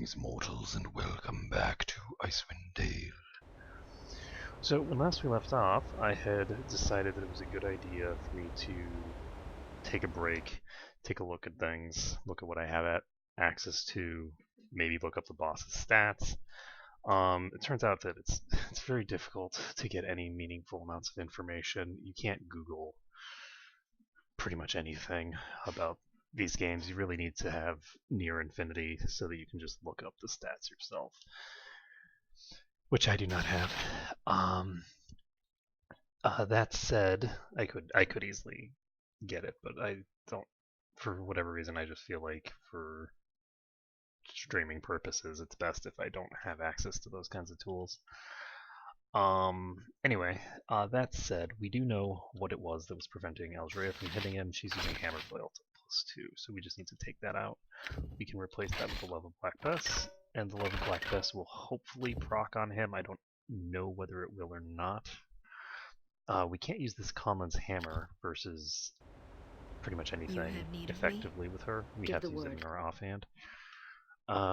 Greetings, mortals, and welcome back to Icewind Dale. So when last we left off, I had decided that it was a good idea for me to take a break, take a look at things, look at what I have access to, maybe look up the boss's stats. It turns out that it's very difficult to get any meaningful amounts of information. You can't Google pretty much anything about these games. You really need to have near infinity so that you can just look up the stats yourself, which I do not have. That said, I could easily get it, but I don't. For whatever reason, I just feel like for streaming purposes, it's best if I don't have access to those kinds of tools. Anyway, that said, we do know what it was that was preventing Eldrea from hitting him. She's using Hammer Flail +2, so we just need to take that out. We can replace that with the Love of Black Bess, and the Love of Black Bess will hopefully proc on him. I don't know whether it will or not. We can't use this Conlan's Hammer versus pretty much anything effectively with her. We have to use it in our offhand.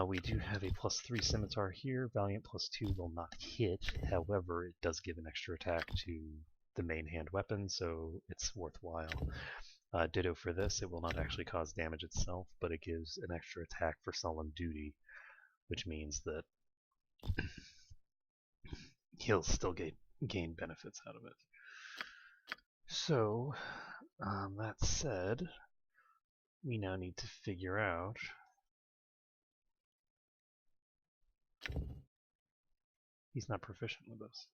We do have a +3 Scimitar here. Valiant +2 will not hit. However, it does give an extra attack to the main hand weapon, so it's worthwhile. Ditto for this. It will not actually cause damage itself, but it gives an extra attack for solemn duty, which means that he'll still gain benefits out of it. So, that said, we now need to figure out he's not proficient with this.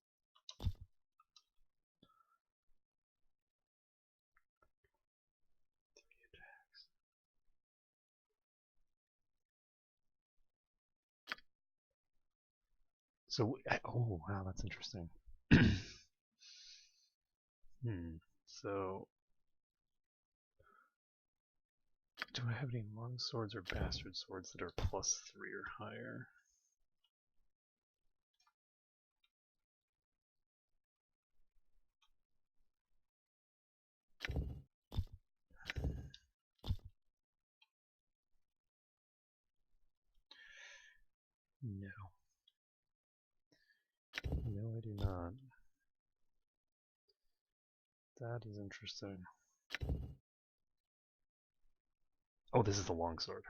So, oh wow, that's interesting. So, do I have any long swords or bastard swords that are +3 or higher? No. No, I do not. That is interesting. Oh, this is the longsword.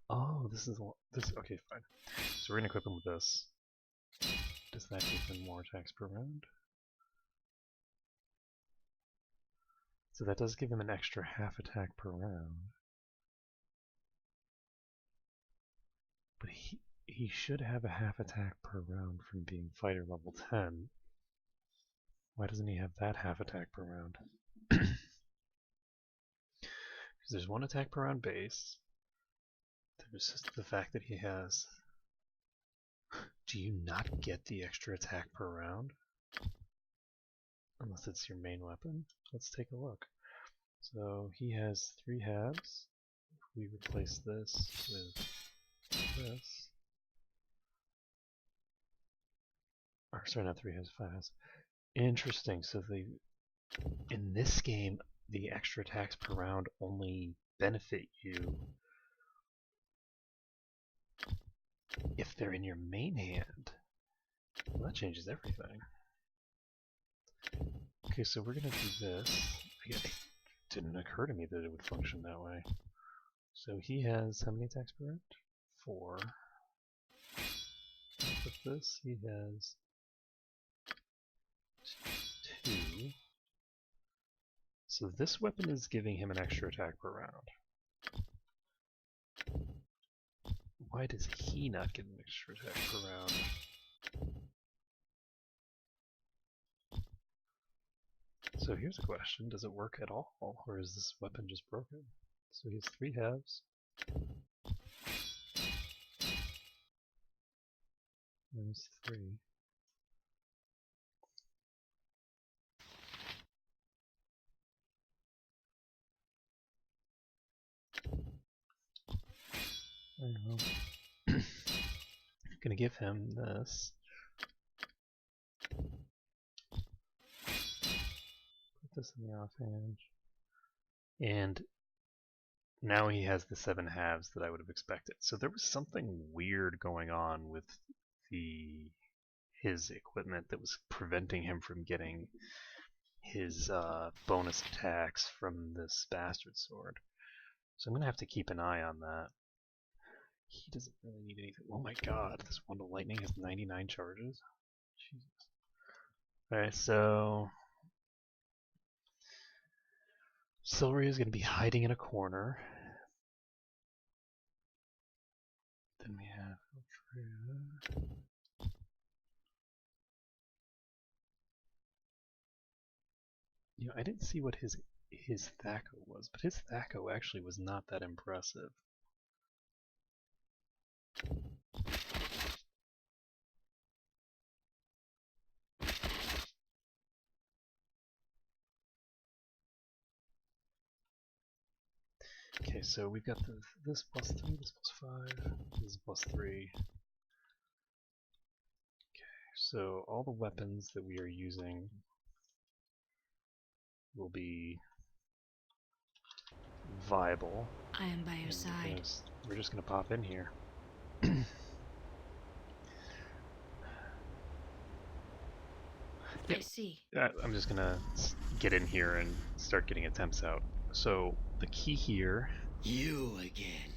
Oh, this is this. Okay, fine. So we're gonna equip him with this. Does that give him more attacks per round? So that does give him an extra half attack per round. But he should have a half attack per round from being fighter level 10. Why doesn't he have that half attack per round? Because there's one attack per round base. There's just the fact that he has... Do you not get the extra attack per round? Unless it's your main weapon? Let's take a look. So he has 3 halves. If we replace this with this... Or sorry, not 3 halves, 5 halves. Interesting. So in this game, the extra attacks per round only benefit you if they're in your main hand. Well, that changes everything. Okay, so we're gonna do this. It didn't occur to me that it would function that way. So he has how many attacks per round? 4. With this, he has 2. So this weapon is giving him an extra attack per round. Why does he not get an extra attack per round? So here's a question, does it work at all, or is this weapon just broken? So he has 3 halves. There's 3. I don't know. I'm gonna give him this. Put this in the offhand. And now he has the 7 halves that I would have expected. So there was something weird going on with his equipment that was preventing him from getting his bonus attacks from this bastard sword. So I'm going to have to keep an eye on that. He doesn't really need anything. Oh my god, this Wand of Lightning has 99 charges? Jesus. Alright, so Silvery is going to be hiding in a corner. Then we have you know, I didn't see what his Thaco was, but his Thaco actually was not that impressive. Okay, so we've got this plus 3, this plus 5, this is plus 3. Okay, so all the weapons that we are using will be viable. I am by your side. We're just going to pop in here. I see. I'm just going to get in here and start getting attempts out. So the key here You again.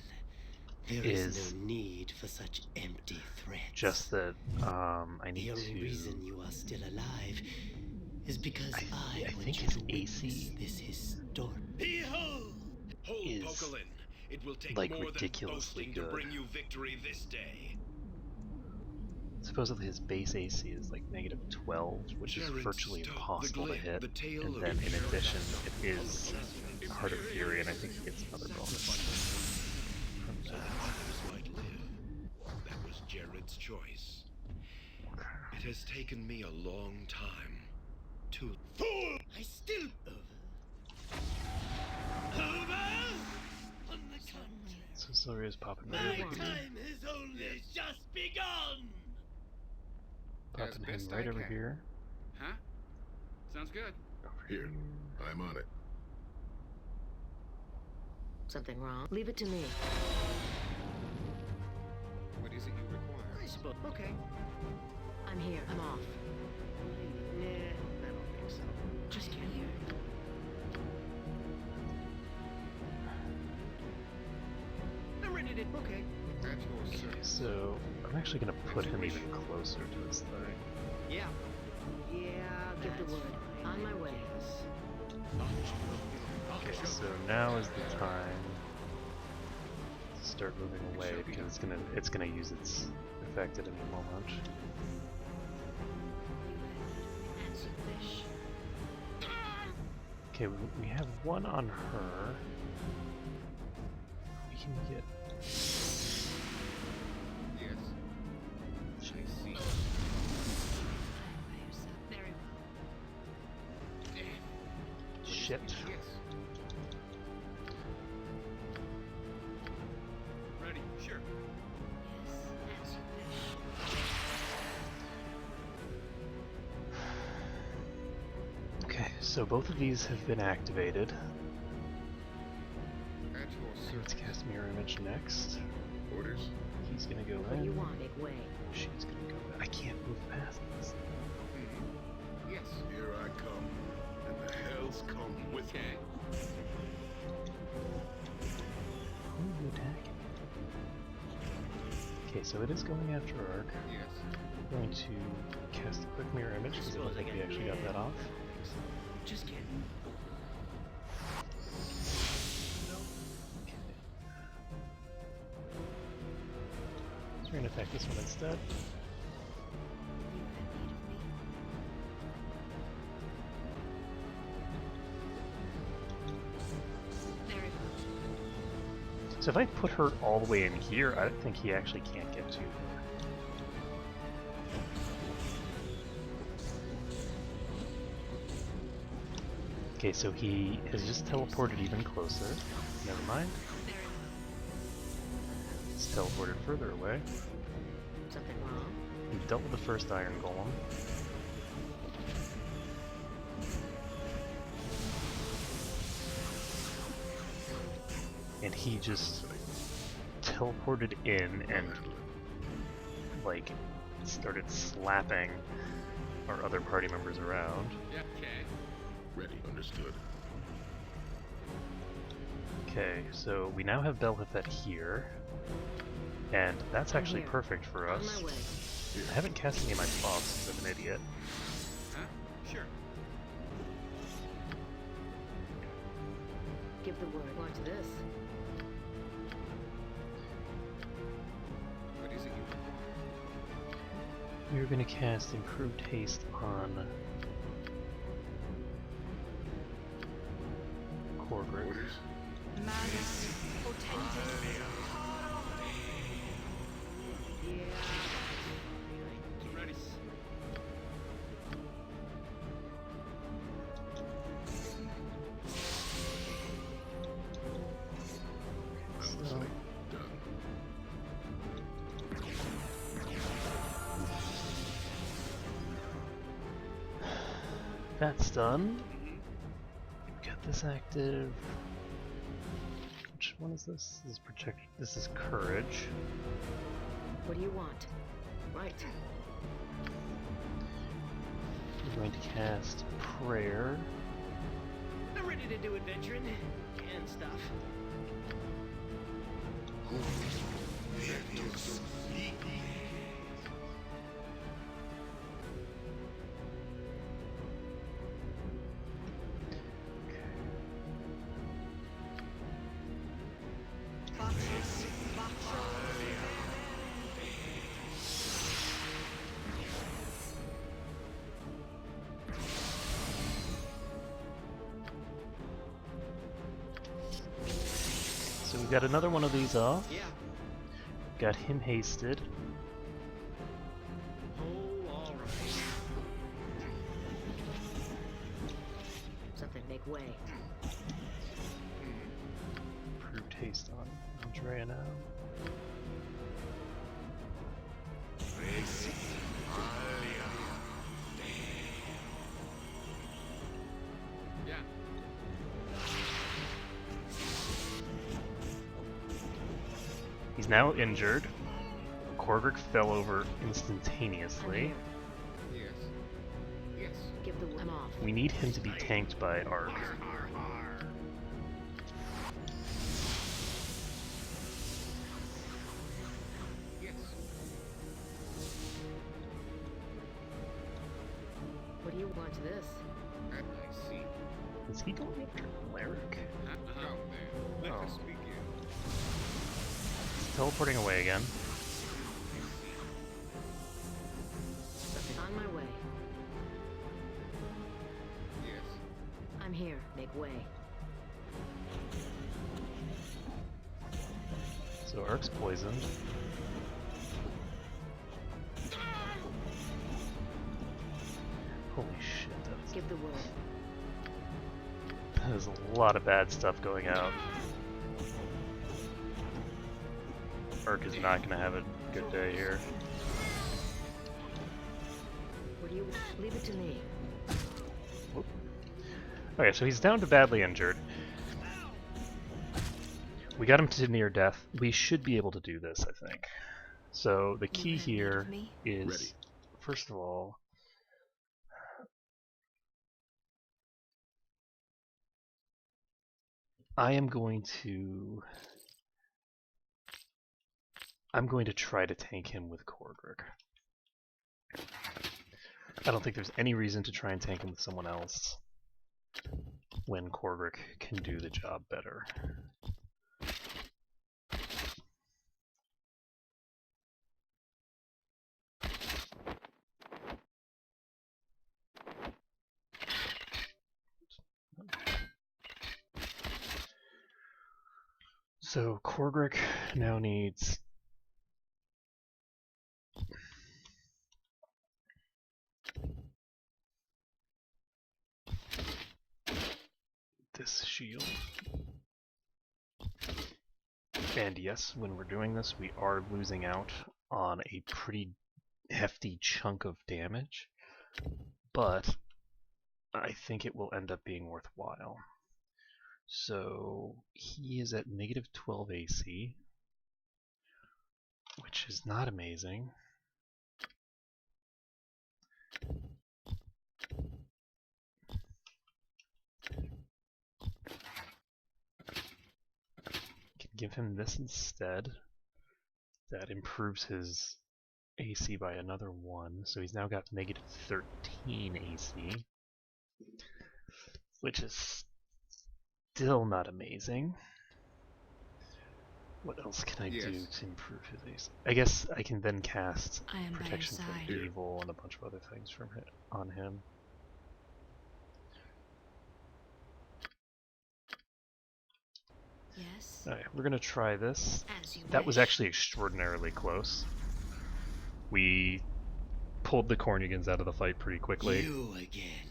There is no need for such empty threats. Just that I need the only to. reason you are still alive is because I want think you his to witness AC this historic. Behold! Hold, is, Pokelin. It will take like, more than ridiculously boasting good. to bring you victory this day. Supposedly his base AC is like -12, which is Jared, virtually stop impossible the to hit. the tale And of then in Jared. addition, it is Heart of Fury, and I think he gets another bonus from that. Others might live. That was Jared's choice. It has taken me a long time to. Fool! I still over. On the contrary, So Silveria's popping my right over here. time has only just begun. Popping him best I right over can. here. Huh? Sounds good. Here, I'm on it. Something wrong? Leave it to me. What is it you require? I suppose. Okay. I'm here. I'm off. Yeah, I don't think so. Just get here. I'm ready to. Okay. At your Okay, service. so I'm actually going to put him even closer to this thing. Yeah. Yeah. Give the that's word. fine. On my way. Okay, so now is the time to start moving away because it's gonna use its effect at any moment. As you wish. Okay, we have one on her. We can get. Yes. I see. By yourself. Very well. Shit. Yes. Ready? Sure. Yes. As you wish. Okay, so both of these have been activated. At your Let's service. cast Mirror Image next. Orders? He's gonna go What do you in. want? Make way. She's gonna go in. I can't move past this. Yes. Here I come. And the hells come with me. Who are you attacking? Okay, so it is going after Ark. Yes. I'm going to cast a quick Mirror Image because it looks like we actually got that off. Just kidding. So we're going to attack this one instead. Very well. So if I put her all the way in here, I think he actually can't get to her. Okay, so he has just teleported even closer. Never mind. Very well. He's teleported further away. Something wrong? He dealt with the first Iron Golem. and he just teleported in and like started slapping our other party members around. Yeah, okay. Ready. Understood. Okay, so we now have Belhafet here, and that's I'm actually here. perfect for On us. my way. I haven't cast any of my spots because I'm an idiot. Huh? Sure. Give the word. Watch this. What is it you We're going to cast Improved Haste on Korgrik. Manus potentes. ready? So, that's done. We got this active. Which one is this? This is protect. This is courage. What do you want? Right. We're going to cast prayer. I'm ready to do adventuring and stuff. Bacchus, Baccho. So we got another one of these off. Yeah. Got him hasted. Oh, all right. Something make way. Improved haste on Andrea now. Yeah. He's now injured. Korgrik fell over I'm instantaneously. here. Yes. Yes. Give the word. I'm off. We need him to be tanked by Ark. Yes. What do you want to this? I see. Is he going after Cleric? Come then. Let Oh. us begin. He's teleporting away again. Something on my way. Yes. I'm here. Make way. So Ark's poisoned. Holy shit, Give the word. there's a lot of bad stuff going out. Ark is not going to have a good day here. What do you? Leave it to me. Okay, so he's down to badly injured. We got him to near death. We should be able to do this, I think. So the key have need here of me? is, Ready. first of all, I'm going to try to tank him with Korgrik. I don't think there's any reason to try and tank him with someone else when Korgrik can do the job better. So Korgrik now needs this shield. And yes, when we're doing this, we are losing out on a pretty hefty chunk of damage, but I think it will end up being worthwhile. So he is at -12 AC, which is not amazing. Can give him this instead. That improves his AC by another 1, so he's now got -13 AC, which is still not amazing. What else can I do to improve his AC? I guess I can then cast I am by your Protection from side. Evil and a bunch of other things from on him. Yes. Alright, we're gonna try this. As you That was wish. actually extraordinarily close. We pulled the Cornugans out of the fight pretty quickly. You again.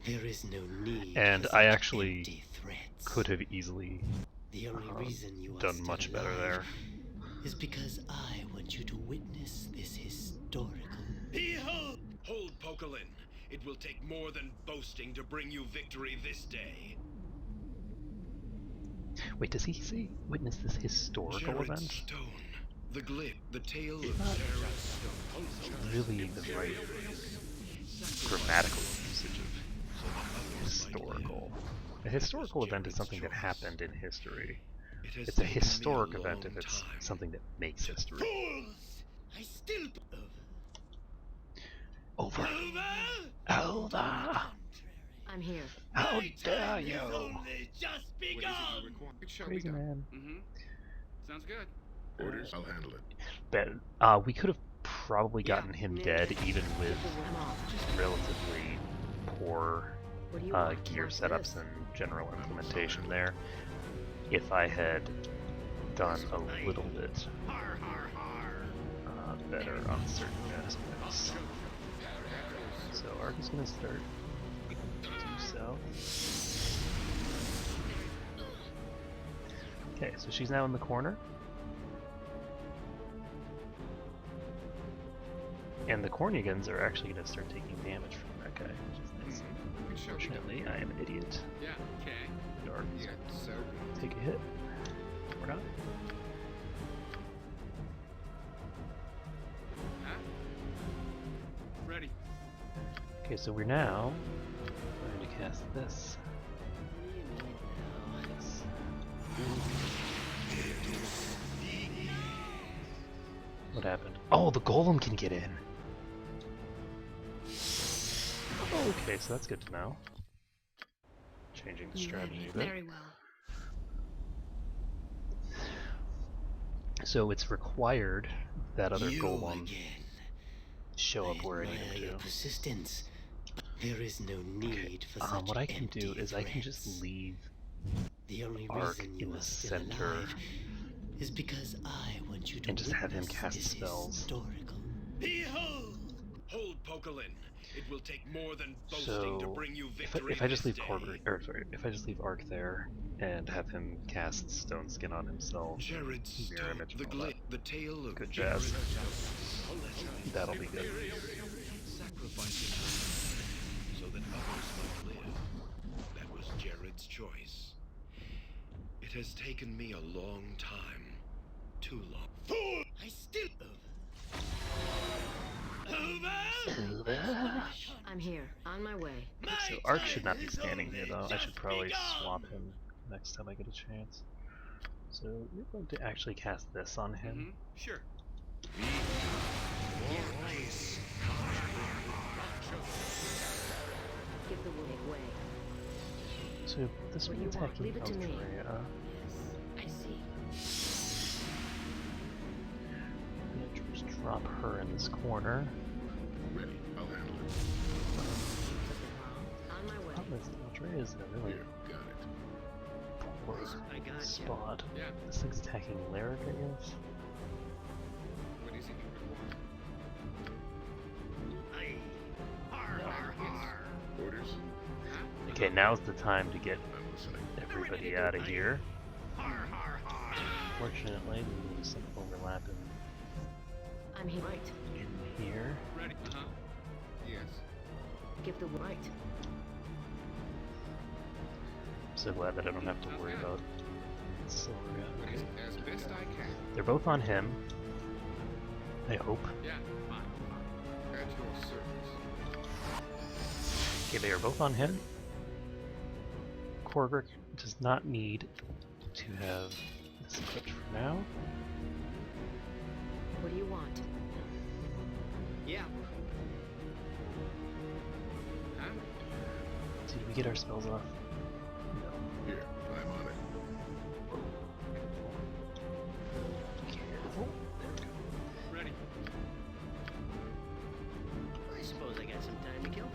There is no need And for I such actually empty threats. could have easily The only reason you are done still much better alive there. is because I want you to witness this historical. Behold! Hold, Pokelin. It will take more than boasting to bring you victory this day. Wait, does he say witness this historical Jared's event? stone. The glib, the tale of Not Jared's stone. really the right grammatical usage of historical. A historical event is something that happened in history. It has It's a taken me historic long event if it's time. something that makes history. Fools! I still Over. over. Over. I'm here. How My dare time you? has only just What is it you begun. require? It shall be Crazy done. man. Mm-hmm. Sounds good. Orders? I'll handle it. But we could have probably gotten him dead even with I'm off. just relatively poor What do you want? gear What's setups this? and general implementation there. If I had done a little bit Har har har. better on certain aspects. So Ark is going to start do so. Okay, so she's now in the corner. And the Cornugans are actually going to start taking damage from that guy, which is nice. It shall be done. Fortunately, I am an idiot. Yeah, okay. Dark. Yeah, so. Take a hit. Or not. Huh? Ready. Okay, so we're now going to cast this. Yes. What happened? Oh, the golem can get in! Okay, so that's good to know. Changing the strategy a bit. Very well. So it's required that other You golem again. show up where I need admire him your to. persistence, but there is no need for such What I can do empty is I can just threats. leave The only Ark reason in you the are still center alive is because I want you to and just have him witness cast this spells. historical. Behold! Hold, Pokelin. It will take more than boasting to So bring you if victory I just this leave day. if I just leave Ark there and have him cast Stone Skin on himself, Jared's mirror stone. image The and all that, glib, the tale of Good Jared's jazz. stone. That'll be good. Sacrificing her so that others might live. That was Jared's choice. It has taken me a long time. Too long. Fool! I still over. I'm here. On my way. So Ark should not be standing here though. I should probably swap him next time I get a chance. So you're going to actually cast this on him. Mm-hmm. Sure. Give the way. So this will What be do you want? attacking Leave it to me. Eldrea. Yes. I see. I'm gonna just drop her in this corner. Ready. I'll handle it. On my way. Problem is, Eldrea is in a really Here. Got it. poor I got you. spot. Yeah. This thing's attacking Lyric, I guess. What is it you require? Har har har. Orders? Huh? Okay, now's the time to get I'm listening. everybody out of here. Har har har. Fortunately, there's some overlap I'm here. Right. in here. Ready. Uh-huh. Yes. Give the right. so glad that I don't have to worry about silver guy. Okay. As best I can. They're both on him. I hope. Yeah, fine. At your service. Okay, they are both on him. Korgrik does not need to have this equipped for now. What do you want? Yeah. Huh? So did we get our spells off? No. Here, I'm on it. Careful. There we go. Ready. I suppose I got some time to kill.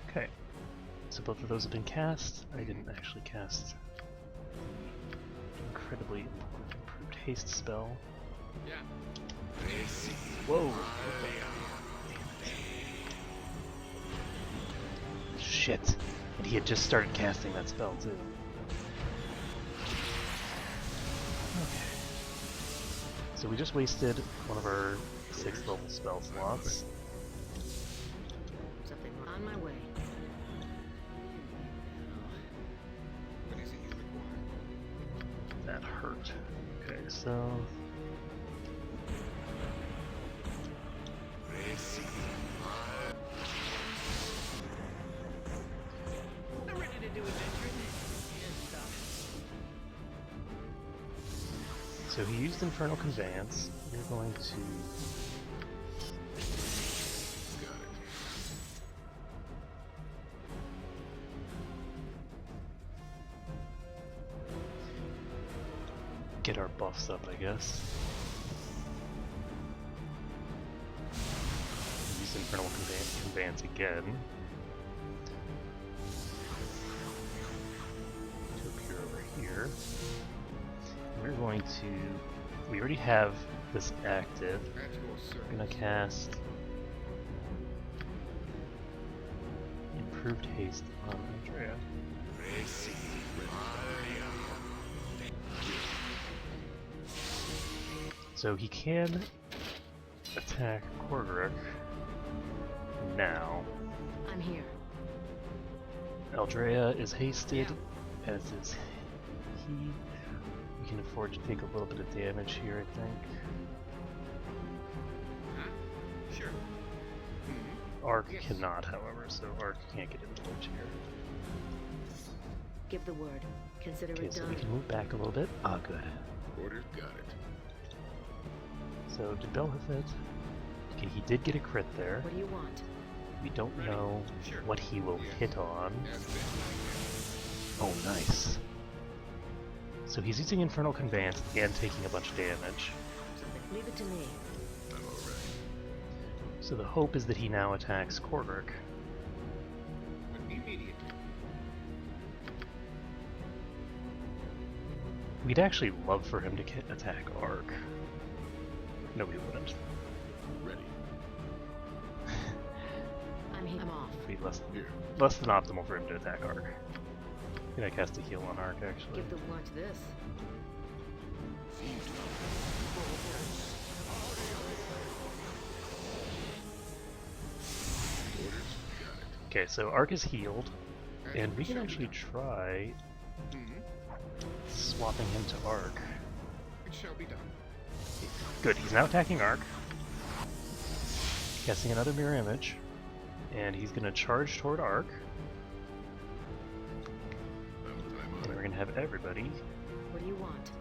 Okay. So both of those have been cast. I didn't actually cast the incredibly important improved haste spell. Yeah. Whoa! Shit! And he had just started casting that spell too. Okay. So we just wasted one of our 6th level spell slots. Something on my way. What is it you require? That hurt. Okay, so I'm ready to do adventure. And stuff. So he used Infernal Conveyance. We're going to get our buffs up, I guess. Use Infernal Conveyance again to appear over here. We're going to. We already have this active. At your service. I'm gonna cast Improved Haste on Andrea. So he can attack Korgrik now. I'm here. Aldrea is hasted, as is he. We can afford to take a little bit of damage here, I think. Huh? Sure. Mm-hmm. Ark Yes. cannot, however, so Ark can't get into the here. Give the word. Consider Okay, it so done. we can move back a little bit. Ah, good. Order, got it. So, did Bell hit it? Okay, he did get a crit there. What do you want? We don't Ready? know Sure. what he will Yes. hit on. As best I Oh, nice. So he's using Infernal Conveyance and taking a bunch of damage. Something. Leave it to me. I'm alright. So the hope is that he now attacks Korgrik. can. Immediately. We'd actually love for him to attack Ark. No, we wouldn't. Ready. I'm here. I'm off. It'd be Here. less than optimal for him to attack Ark. I'm gonna cast a heal on Ark, actually. Give the watch this. Okay, so Ark is healed, As and we it can shall be actually done. try Mm-hmm. swapping him to Ark. It shall be done. Good, he's now attacking Ark. Casting another mirror image. And he's gonna charge toward Ark. I'm And we're gonna have everybody What do you want?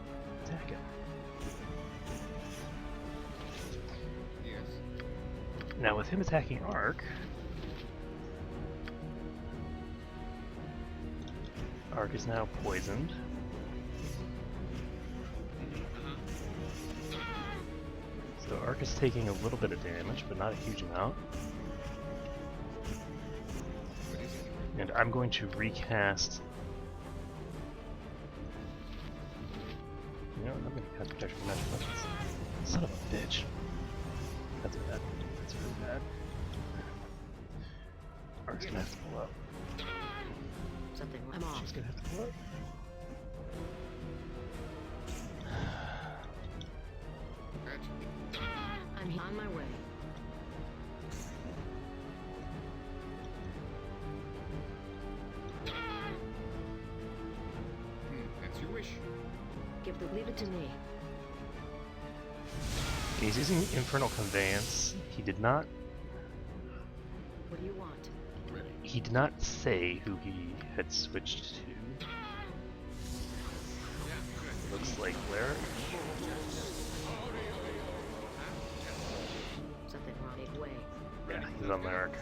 attack him. Yes. Now with him attacking Ark, Ark is now poisoned. Uh-huh. So Ark is taking a little bit of damage, but not a huge amount. What is it you And I'm going to recast. You know, I'm going to cast Protection from Magic Weapons. Son of a bitch. That's bad. That's really bad. Ark's gonna have to pull up. Something. I'm off. She's gonna have to pull up. At I'm on my way. As you wish. Leave it to me. He's using Infernal Conveyance. He did not What do you want? Ready. He did not say who he had switched to. Yeah, good. Looks like where? Something wrong. Make way. Yeah, he's on Lyric.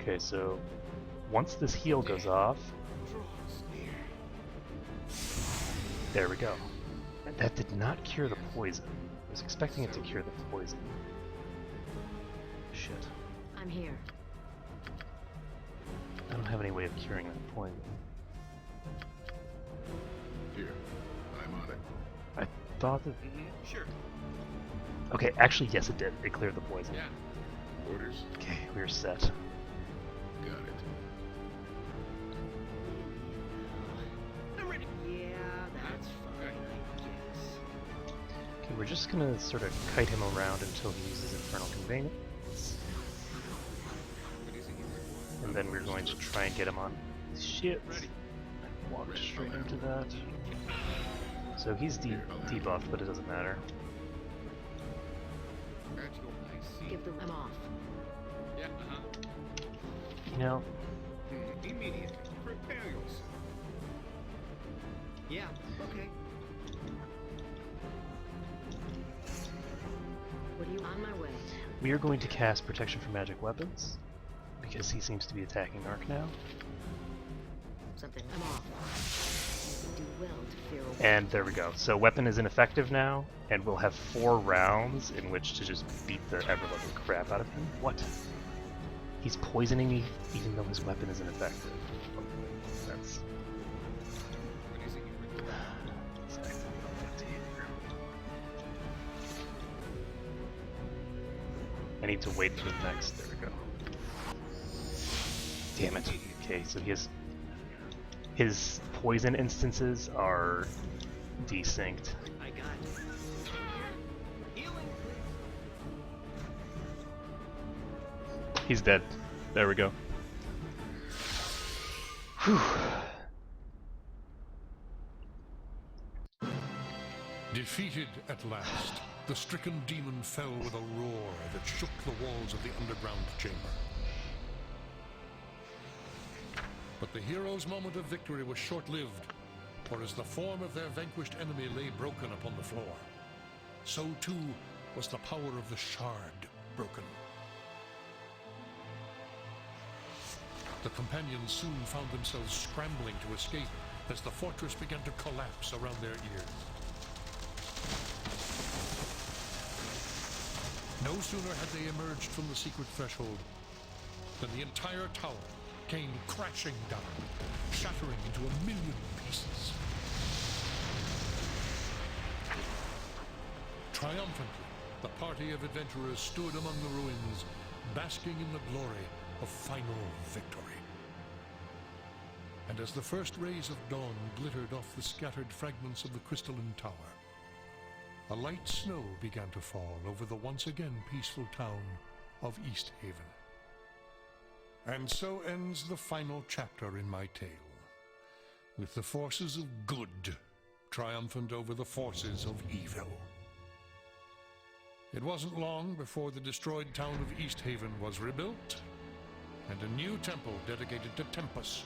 Okay, so once this heal goes off, there we go. That did not cure the poison. I was expecting it to cure the poison. Shit. I'm here. I don't have any way of curing that poison. Here. I'm on it. I thought that... Sure. Okay, actually, yes it did. It cleared the poison. Yeah. Orders? Okay, we're set. Got it. Yeah, that's fine, I guess. Okay, we're just gonna sort of kite him around until he uses Infernal Conveyance. And then we're going to try and get him on shit. I walked straight into that. So he's debuffed, but it doesn't matter. I'm off. Yeah, You know, Immediate. Prepare yourself. Yeah, okay. What are you on my way? we are going to cast Protection from Magic Weapons, because he seems to be attacking Ark now. Something. I'm off. You do well to fear a And there we go. So weapon is ineffective now, and we'll have 4 rounds in which to just beat the ever-loving crap out of him. What? He's poisoning me even though his weapon is ineffective. That's... I need to wait for the next. There we go. Damn it. Okay, so his poison instances are desynced. I got it. Healing, please. He's dead. There we go. Whew. Defeated at last, the stricken demon fell with a roar that shook the walls of the underground chamber. But the heroes' moment of victory was short-lived, for as the form of their vanquished enemy lay broken upon the floor, so too was the power of the shard broken. The companions soon found themselves scrambling to escape as the fortress began to collapse around their ears. No sooner had they emerged from the secret threshold than the entire tower came crashing down, shattering into 1,000,000 pieces. Triumphantly, the party of adventurers stood among the ruins, basking in the glory of final victory. And as the first rays of dawn glittered off the scattered fragments of the crystalline tower, a light snow began to fall over the once again peaceful town of East Haven. And so ends the final chapter in my tale, with the forces of good triumphant over the forces of evil. It wasn't long before the destroyed town of East Haven was rebuilt, and a new temple dedicated to Tempus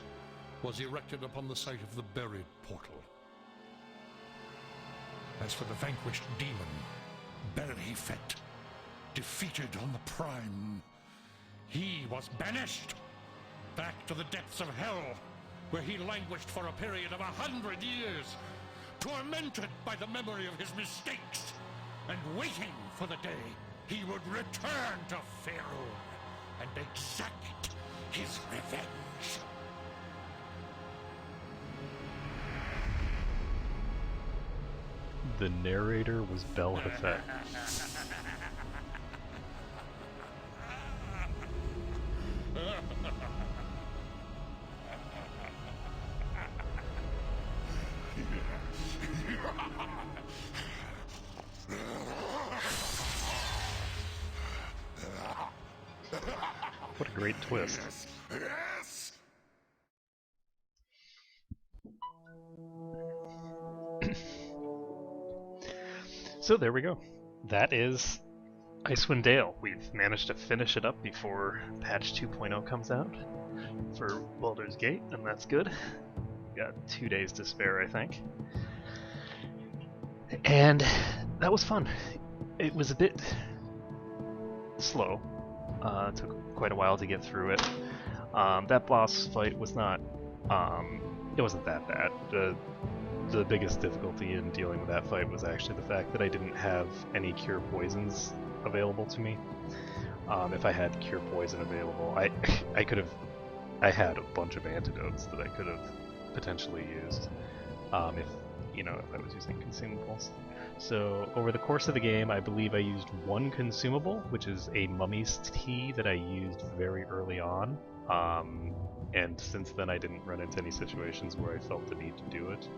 was erected upon the site of the buried portal. As for the vanquished demon, Berhifet, defeated on the Prime, he was banished back to the depths of hell, where he languished for a period of 100 years, tormented by the memory of his mistakes, and waiting for the day he would return to Faerun and exact his revenge. The narrator was Belhafet. What a great twist. Yes. So there we go. That is Icewind Dale. We've managed to finish it up before patch 2.0 comes out for Baldur's Gate, and that's good. Got 2 days to spare, I think. And that was fun. It was a bit slow. It took quite a while to get through it. That boss fight was not... it wasn't that bad. The biggest difficulty in dealing with that fight was actually the fact that I didn't have any cure poisons available to me. If I had cure poison available, I could have... I had a bunch of antidotes that I could have potentially used if I was using consumables. So over the course of the game, I believe I used one consumable, which is a mummy's tea that I used very early on. And since then I didn't run into any situations where I felt the need to do it.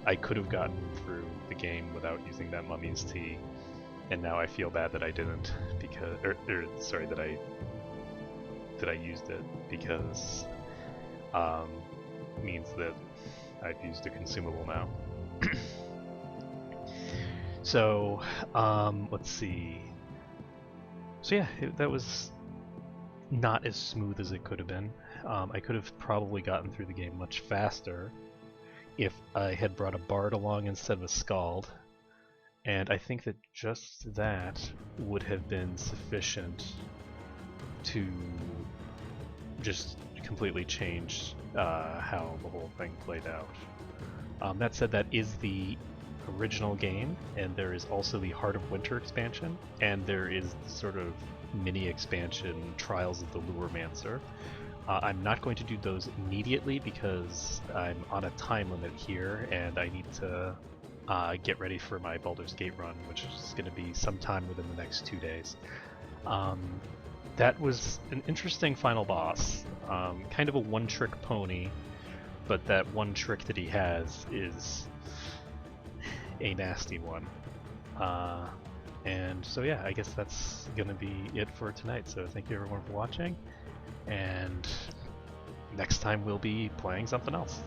I could have gotten through the game without using that mummy's tea, and now I feel bad that I didn't, because that I used it, because means that I've used a consumable now. So let's see. So yeah, that was not as smooth as it could have been. I could have probably gotten through the game much faster if I had brought a bard along instead of a skald, and I think that just that would have been sufficient to just completely change how the whole thing played out. That said, that is the original game, and there is also the Heart of Winter expansion, and there is sort of mini expansion Trials of the Luremancer. I'm not going to do those immediately because I'm on a time limit here, and I need to get ready for my Baldur's Gate run, which is going to be sometime within the next 2 days. That was an interesting final boss, kind of a one-trick pony, but that one trick that he has is a nasty one. And so yeah, I guess that's gonna be it for tonight. So thank you everyone for watching, and next time we'll be playing something else.